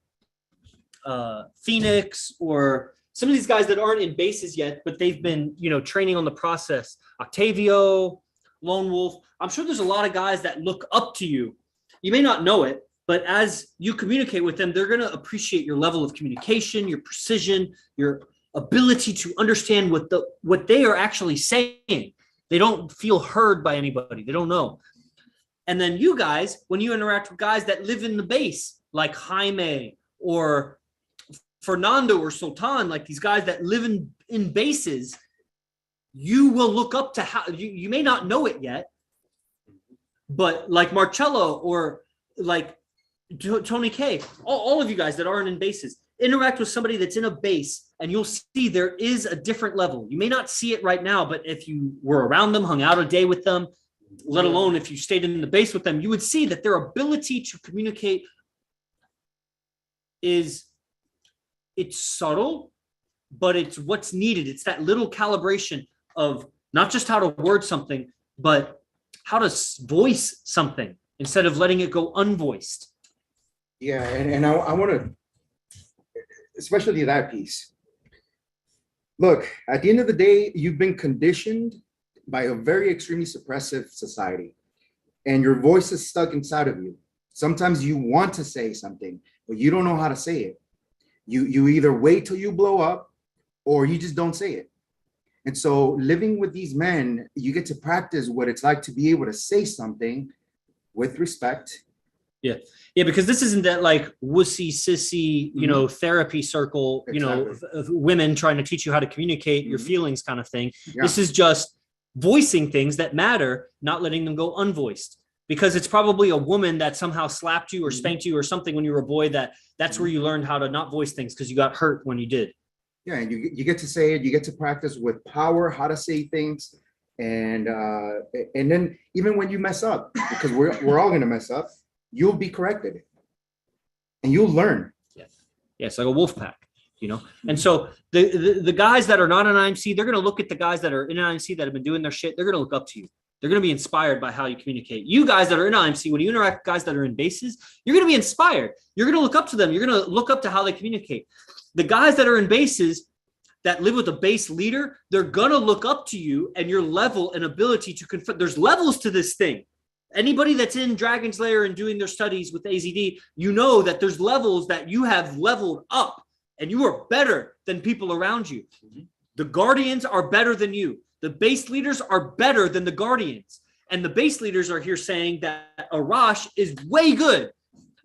Phoenix or some of these guys that aren't in bases yet, but they've been, training on the process. Octavio, Lone Wolf. I'm sure there's a lot of guys that look up to you. You may not know it, but as you communicate with them, they're going to appreciate your level of communication, your precision, your ability to understand what they are actually saying. They don't feel heard by anybody. They don't know. And then you guys, when you interact with guys that live in the base, like Jaime or Fernando or Sultan, like these guys that live in bases, you will look up to how you may not know it yet, but like Marcello or like Tony K, all of you guys that aren't in bases, interact with somebody that's in a base and you'll see there is a different level. You may not see it right now, but if you were around them, hung out a day with them, let alone if you stayed in the base with them, you would see that their ability to communicate it's subtle, but it's what's needed. It's that little calibration of not just how to word something, but how to voice something instead of letting it go unvoiced. Yeah, and I want to, especially that piece. Look, at the end of the day, you've been conditioned by a very extremely suppressive society, and your voice is stuck inside of you. Sometimes you want to say something, but you don't know how to say it. You either wait till you blow up, or you just don't say it. And so living with these men, you get to practice what it's like to be able to say something with respect. Yeah, because this isn't that like wussy, sissy, therapy circle, of women trying to teach you how to communicate your feelings kind of thing. Yeah. This is just voicing things that matter, not letting them go unvoiced. Because it's probably a woman that somehow slapped you or spanked you or something when you were a boy that's where you learned how to not voice things because you got hurt when you did. Yeah, and you get to say it, you get to practice with power how to say things. And then even when you mess up, because we're all gonna mess up, you'll be corrected and you'll learn. Yeah, it's like a wolf pack, And so the guys that are not in IMC, they're gonna look at the guys that are in IMC that have been doing their shit, they're gonna look up to you. They're going to be inspired by how you communicate. You guys that are in IMC, when you interact with guys that are in bases, you're going to be inspired. You're going to look up to them. You're going to look up to how they communicate. The guys that are in bases that live with a base leader, they're going to look up to you and your level and ability to confront. There's levels to this thing. Anybody that's in Dragon's Lair and doing their studies with AZD, you know that there's levels that you have leveled up and you are better than people around you. The Guardians are better than you. The base leaders are better than the Guardians. And the base leaders are here saying that Arash is way good.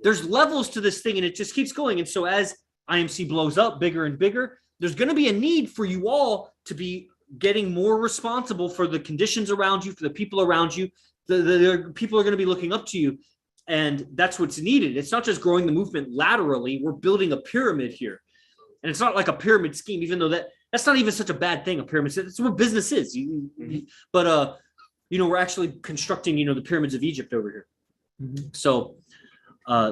There's levels to this thing and it just keeps going. And so as IMC blows up bigger and bigger, there's going to be a need for you all to be getting more responsible for the conditions around you, for the people around you. The people are going to be looking up to you. And that's what's needed. It's not just growing the movement laterally. We're building a pyramid here. And it's not like a pyramid scheme, even though that's not even such a bad thing, a pyramid. That's what business is. But, we're actually constructing, the pyramids of Egypt over here. Mm-hmm. So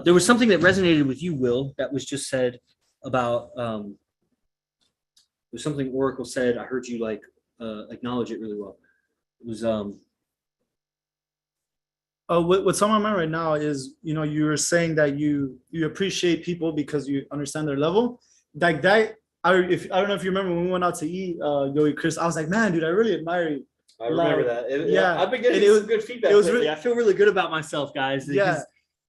there was something that resonated with you, Will, that was just said about, there's something Oracle said. I heard you acknowledge it really well. It was, what's on my mind right now is, you were saying that you appreciate people because you understand their level. Like that, I don't know if you remember when we went out to eat, Yogi Chris, I was like, man, dude, I really admire you. I remember that. Yeah, I've been getting some good feedback. It was really, I feel really good about myself, guys. Yeah.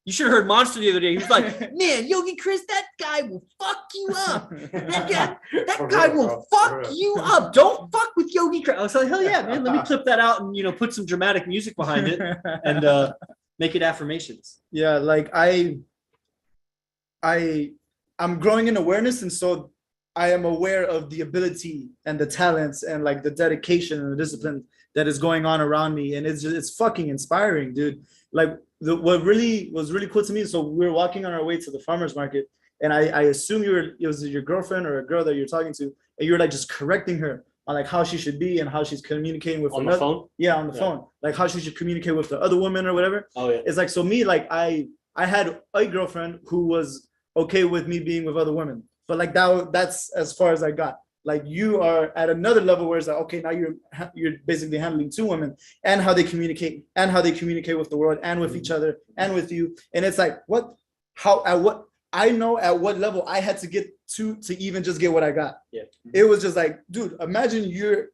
You should have heard Monster the other day. He was like, man, Yogi Chris, that guy will fuck you up. That guy will fuck you up. Don't fuck with Yogi Chris. I was like, hell yeah, man. Let me clip that out and, put some dramatic music behind it and make it affirmations. Yeah, like I'm growing in awareness, and so I am aware of the ability and the talents and like the dedication and the discipline that is going on around me, and it's fucking inspiring, dude. Like what really was really cool to me. So we were walking on our way to the farmers market, and I assume it was your girlfriend or a girl that you're talking to, and you were like just correcting her on like how she should be and how she's communicating with on the phone. Yeah, on the phone, like how she should communicate with the other woman or whatever. Oh yeah. It's like, so me, like I had a girlfriend who was okay with me being with other women, but like that's as far as I got. Like you are at another level where it's like, okay, now you're basically handling two women and how they communicate with the world and with each other and with you. And it's like, I know at what level I had to get to even just get what I got. Yeah. It was just like, dude, imagine you're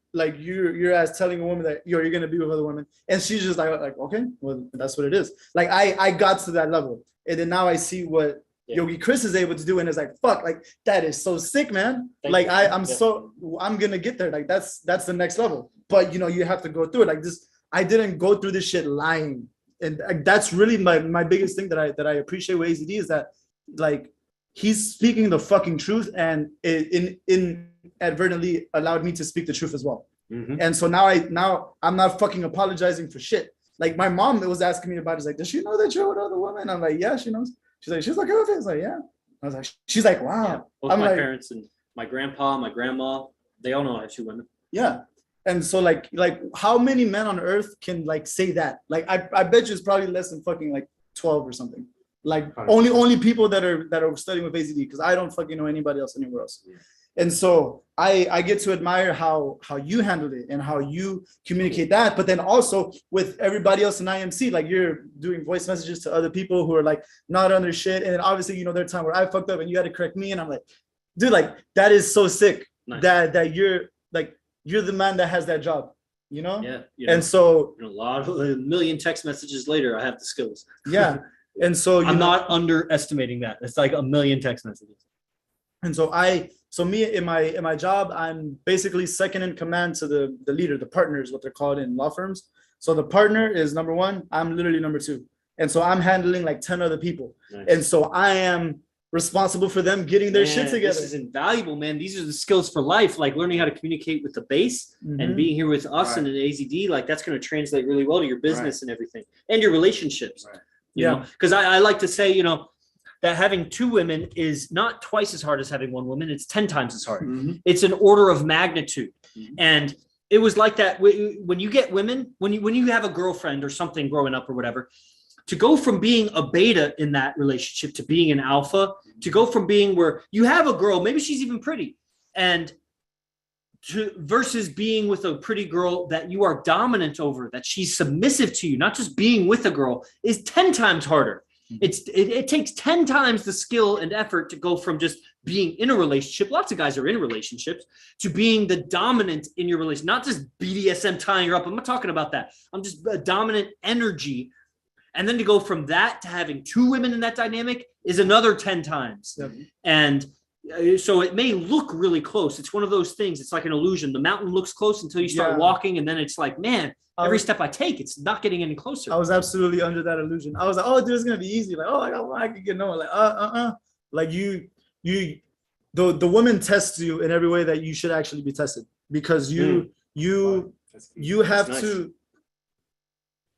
as telling a woman that you're gonna be with other women, and she's just like, okay, well, that's what it is. Like I got to that level, and then now I see what Yogi Chris is able to do, and it's like, fuck, like that is so sick, man. I'm gonna get there. Like that's the next level. But you have to go through it. Like this, I didn't go through this shit lying, and that's really my biggest thing that I appreciate with AZD is that like he's speaking the fucking truth, and it inadvertently allowed me to speak the truth as well. Mhm. And so now I'm not fucking apologizing for shit. Like my mom was asking me about it. She's like, does she know that you're with other women? I'm like, yeah, she knows. She's like, okay with it. I was like, yeah. I was like, she's like, wow. Yeah, both I'm my like, parents and my grandpa, my grandma, they all know I have two women. yeah. And so like how many men on earth can like say that? Like I bet you it's probably less than fucking like 12 or something. Like only people that are studying with AZD, because I don't fucking know anybody else anywhere else. Yeah. And so I get to admire how you handled it and how you communicate that, but then also with everybody else in IMC, like you're doing voice messages to other people who are like not on their shit. And then obviously, you know, there are times where I fucked up and you had to correct me. And I'm like, dude, like that is so sick. Nice. that you're the man that has that job, you know? Yeah. You know, And so, a lot of a million text messages later, I have the skills. yeah. And so I'm not underestimating that. It's like a million text messages. And so me in my job, I'm basically second in command to the leader, the partner is what they're called in law firms. So the partner is number one, I'm literally number two. And so I'm handling like 10 other people. Nice. And so I am responsible for them getting their shit together. This is invaluable, man. These are the skills for life, like learning how to communicate with the base and Mhm. being here with us Right. and an AZD. Like that's going to translate really well to your business and everything and your relationships. Right. You know, because I like to say, you know, that having two women is not twice as hard as having one woman. It's 10 times as hard. Mhm. It's an order of magnitude. Mhm. And it was like that when you get women, when you have a girlfriend or something growing up or whatever, to go from being a beta in that relationship to being an alpha, to go from being where you have a girl, maybe she's even pretty, and to versus being with a pretty girl that you are dominant over, that she's submissive to you, not just being with a girl, is 10 times harder. It takes 10 times the skill and effort to go from just being in a relationship. Lots of guys are in relationships to being the dominant in your relationship, not just BDSM tying her up. I'm not talking about that. I'm just a dominant energy. And then to go from that to having two women in that dynamic is another 10 times. Yep. And so it may look really close. It's one of those things. It's like an illusion. The mountain looks close until you start walking. And then it's like, man, every step I take, it's not getting any closer. I was absolutely under that illusion. I was like, oh, dude, it's gonna be easy. Like, oh, I could get no. Like, like the woman tests you in every way that you should actually be tested, because you have That's nice. to.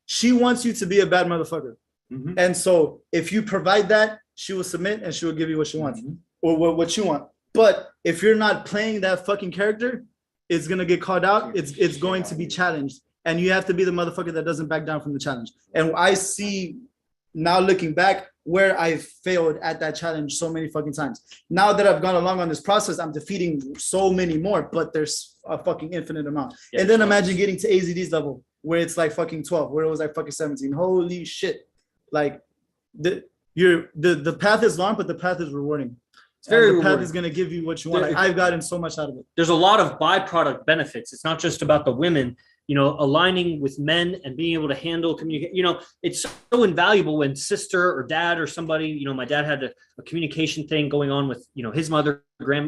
She wants you to be a bad motherfucker, Mhm. and so if you provide that, she will submit and she will give you what she wants Mhm. or what you want. But if you're not playing that fucking character, it's gonna get called out. It's going to be challenged. And you have to be the motherfucker that doesn't back down from the challenge. And I see now looking back where I failed at that challenge so many fucking times. Now that I've gone along on this process, I'm defeating so many more, but there's a fucking infinite amount. Yeah, and then tons. imagine getting to AZD's level where it's like fucking 12, where it was like fucking 17. Holy shit. Like the path is long, but the path is rewarding. It's very And the path rewarding. is going to give you what you want. Like, I've gotten so much out of it. There's a lot of byproduct benefits. It's not just about the women, you know, aligning with men and being able to handle communicate. You know, it's so invaluable when sister or dad or somebody, you know, my dad had a communication thing going on with, you know, his mother,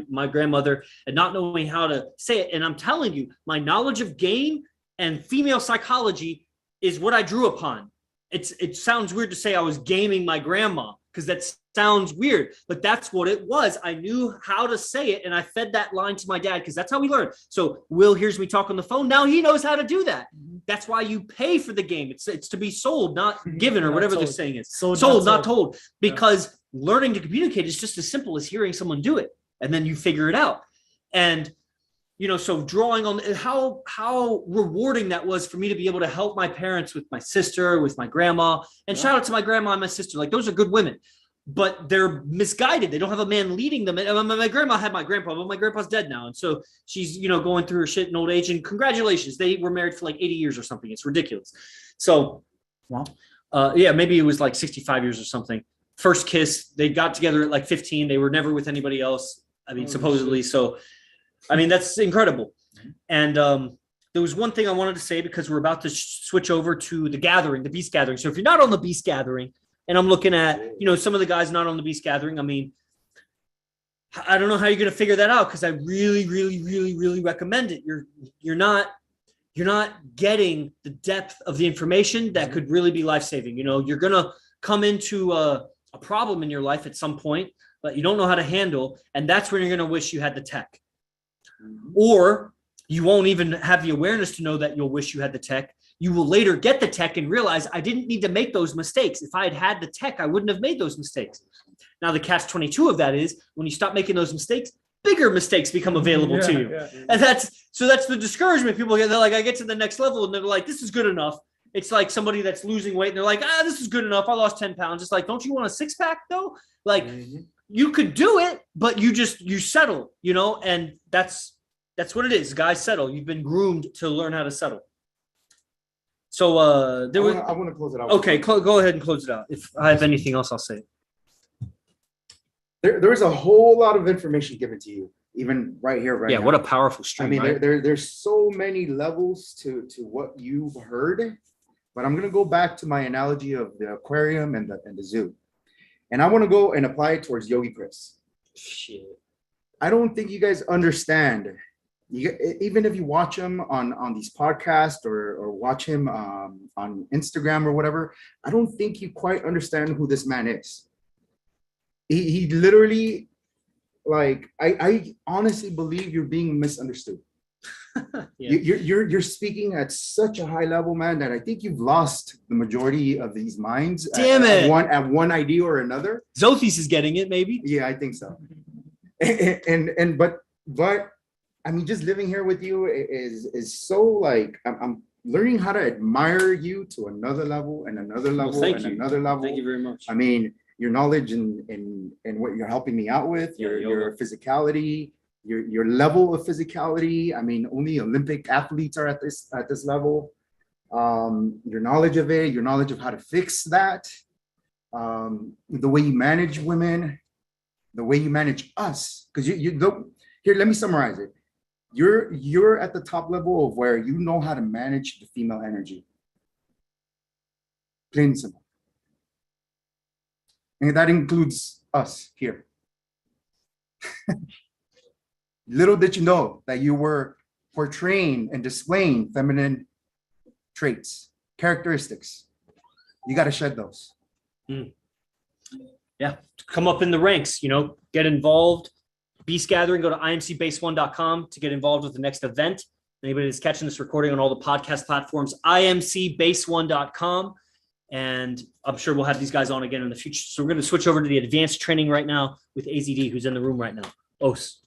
my grandmother, and not knowing how to say it. And I'm telling you, my knowledge of game and female psychology is what I drew upon. It sounds weird to say I was gaming my grandma, because that sounds weird, but that's what it was. I knew how to say it, and I fed that line to my dad, because that's how we learned. So Will hears me talk on the phone. Now he knows how to do that. That's why you pay for the game. It's to be sold, not given, or Not whatever the told. saying is. Sold, Sold, not not told. Because learning to communicate is just as simple as hearing someone do it, and then you figure it out. And you know, so drawing on how rewarding that was for me to be able to help my parents with my sister, with my grandma, and shout out to my grandma and my sister. Like, those are good women, but they're misguided. They don't have a man leading them. And my grandma had my grandpa, but my grandpa's dead now. And so she's, you know, going through her shit in old age, and congratulations. They were married for like 80 years or something. It's ridiculous. So, yeah, maybe it was like 65 years or something. First kiss, they got together at like 15. They were never with anybody else. I mean, supposedly. So, I mean, that's incredible. And there was one thing I wanted to say, because we're about to switch over to the gathering, the Beast Gathering. So if you're not on the Beast Gathering, and I'm looking at, you know, some of the guys not on the Beast Gathering, I mean, I don't know how you're going to figure that out, because I really, really, really, really recommend it. You're not getting the depth of the information that could really be life-saving. You know, you're going to come into a problem in your life at some point that you don't know how to handle, and that's when you're going to wish you had the tech. Or You won't even have the awareness to know that you'll wish you had the tech. You will later get the tech and realize I didn't need to make those mistakes. If I had had the tech, I wouldn't have made those mistakes. Now, the catch-22 of that is when you stop making those mistakes, bigger mistakes become available to you. And that's the discouragement people get. They're like, I get to the next level and they're like, this is good enough. It's like somebody that's losing weight and they're like, this is good enough. I lost 10 pounds. It's like, don't you want a six pack though? Like you could do it, but you settle, and that's what it is. Guys settle. You've been groomed to learn how to settle. So I want to close it out. Okay, go ahead and close it out. If I have anything else, I'll say it. There's a whole lot of information given to you, even right here, right now. Yeah, what a powerful I stream. mean, right? there's so many levels to what you've heard, but I'm gonna go back to my analogy of the aquarium and the zoo, and I want to go and apply it towards Yogi Chris. Shit. I don't think you guys understand. Even if you watch him on these podcasts or watch him on Instagram or whatever, I don't think you quite understand who this man is. He literally, like, I honestly believe you're being misunderstood. Yeah. You're speaking at such a high level, man, that I think you've lost the majority of these minds. Damn it. At one idea or another. Zothis is getting it, maybe. Yeah, I think so. But I mean, just living here with you is so like I'm learning how to admire you to another level and another level thank and you. another level. Thank you very much. I mean, your knowledge and what you're helping me out with, Yeah, your physicality, your level of physicality. I mean, only Olympic athletes are at this level. Your knowledge of it, your knowledge of how to fix that, the way you manage women, the way you manage us. Because here, let me summarize it. You're at the top level of where you know how to manage the female energy. Plain and simple. And that includes us here. Little did you know that you were portraying and displaying feminine traits, characteristics. You got to shed those. Yeah, come up in the ranks, get involved. Beast Gathering, go to imcbase1.com to get involved with the next event. Anybody that's catching this recording on all the podcast platforms, imcbase1.com. And I'm sure we'll have these guys on again in the future. So we're going to switch over to the advanced training right now with AZD, who's in the room right now. Os.